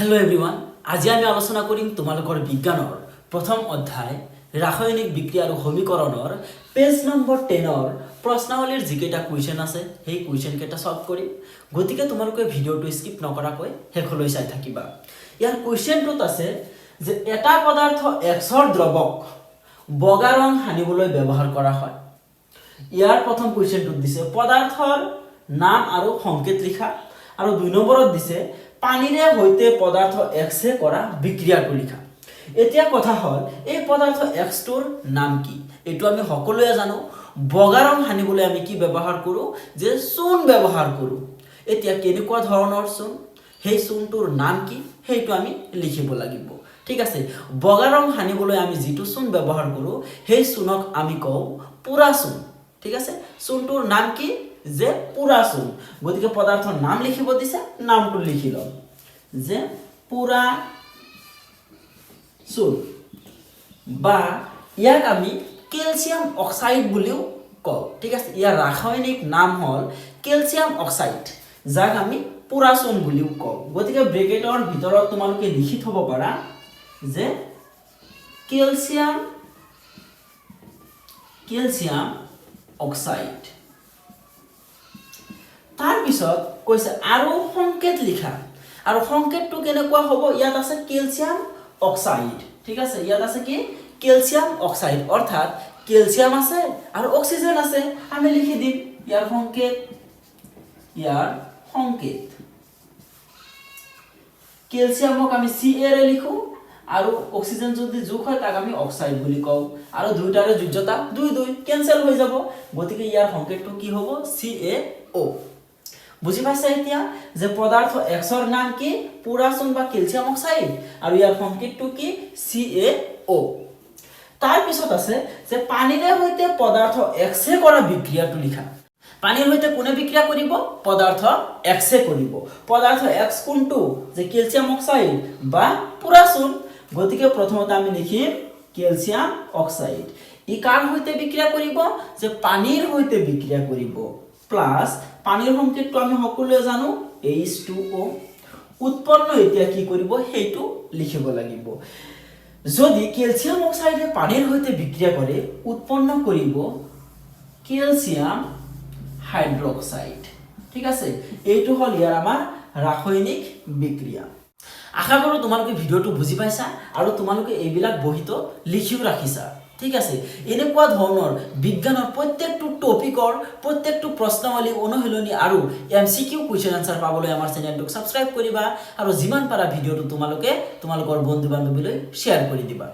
hello everyone आज আমি আলোচনা কৰিম তোমালোকৰ বিজ্ঞানৰ প্ৰথম অধ্যায় ৰাসায়নিক বিক্ৰিয়া আৰু সমীকৰণৰ পেজ নম্বৰ 10ৰ প্ৰশ্নাৱলীৰ যিকেইটা কুৱেশ্যন আছে সেই কুৱেশ্যন কেইটা সলভ কৰিম গতিকে তোমালোকে ভিডিঅটো স্কিপ নকৰাকৈ শেষলৈ চাই থাকিবা ইয়াৰ কুৱেশ্যনটোত আছে যে এটা পদাৰ্থ এক্সৰ দ্ৰৱক বগা ৰং হানিবলৈ ব্যৱহাৰ কৰা হয় ইয়াৰ প্ৰথম কুৱেশ্যনটোত দিছে পদাৰ্থৰ নাম আৰু সংকেত লিখা আৰু 2 নম্বৰত দিছে পানীৰে হৈতে পদাৰ্থ এক্সে কৰা বিক্ৰিয়াটো লিখা এতিয়া কথা হল এই পদাৰ্থ এক্স টোৰ নাম কি এটো আমি সকলোৱে জানো বগা ৰং হানিবলৈ আমি কি ব্যৱহাৰ কৰো যে চূণ ব্যৱহাৰ কৰো এতিয়া কেনেকুৱা ধৰণৰ চূণ সেই চূণটোৰ নাম কি সেইটো আমি লিখিব লাগিব ঠিক আছে বগা ৰং হানিবলৈ আমি যেটো চূণ ব্যৱহাৰ কৰো সেই চূণক আমি কওঁ পুৰা চূণ ঠিক আছে চূণটোৰ নাম কি যে পুৰা চূণ গতিকে পদাৰ্থৰ নাম লিখিব দিছে নামটো লিখি লম যে পুৰা চূণ বা ইয়াক আমি ক্যালসিয়াম অক্সাইড বুলিও কওঁ ঠিক আছে ইয়াৰ ৰাসায়নিক নাম হল ক্যালসিয়াম অক্সাইড যাক আমি পুৰা চূণ বুলিও কওঁ গতিকে ব্ৰেকেটৰ ভিতৰত তোমালোকে লিখি থব পাৰা যে ক্যালসিয়াম অক্সাইড তাৰ পিছত কৈছে আৰু সংকেত লিখা আৰু সংকেতটো কেনেকুৱা হ'ব ইয়াত আছে ক্যালসিয়াম অক্সাইড ঠিক আছে ইয়াত আছে কি ক্যালসিয়াম অক্সাইড অৰ্থাৎ ক্যালসিয়াম আছে আৰু অক্সিজেন আছে আমি লিখি দিম ইয়াৰ সংকেত ক্যালসিয়ামক আমি Ca ৰে লিখো আৰু অক্সিজেন যদি যোগ হয় তাক আমি অক্সাইড বুলি কওঁ আৰু দুইটাৰে যোজ্যতা 2 কেনসেল হৈ যাব গতিকে ইয়াৰ সংকেতটো কি হ'ব CaO বুজি পাইছা এতিয়া যে পদাৰ্থ এক্সৰ নাম কি পুৰা চূণ বা ক্যালসিয়াম অক্সাইড আৰু ইয়াৰ সংকেতটো কি CaO তাৰ পিছত আছে যে পানীৰে হৈতে পদাৰ্থ এক্সে কৰা বিক্ৰিয়াটো লিখা পানীৰ হৈতে কোনে বিক্ৰিয়া কৰিব পদাৰ্থ এক্সে কৰিব পদাৰ্থ এক্স কোনটো যে ক্যালসিয়াম অক্সাইড বা পুৰা চূণ গতিকে প্ৰথমতে আমি লিখিম ক্যালসিয়াম অক্সাইড ই কাৰ হৈতে বিক্ৰিয়া কৰিব যে পানীৰ হৈতে বিক্ৰিয়া কৰিব প্লাস পানীৰ সংকেতটো আমি সকলোৱে জানো H2O উৎপন্ন এতিয়া কি কৰিব হেতু লিখিব লাগিব যদি ক্যালসিয়াম অক্সাইডে পানীৰ হৈতে বিক্ৰিয়া কৰে উৎপন্ন কৰিব ক্যালসিয়াম হাইড্ৰক্সাইড ঠিক আছে এইটো হল ইয়াৰ আমাৰ ৰাসায়নিক বিক্ৰিয়া আশা কৰো তোমালোকে ভিডিওটো বুজি পাইছা আৰু তোমালোকে এইবিলাক বহিতো লিখিও ৰাখিছা ঠিক আছে এনেকুৱা ধৰণৰ বিজ্ঞানৰ প্ৰত্যেকটো টপিকৰ প্ৰত্যেকটো প্ৰশ্নাৱলী অনুশীলনী আৰু এমসিকিউ কোৱেশ্চন আনসাৰ পাবলৈ আমাৰ চেনেলটো সাবস্ক্ৰাইব কৰিবা আৰু যিমান পাৰা ভিডিওটো তোমালোকৰ বন্ধু বান্ধৱীলৈ শেয়াৰ কৰি দিবা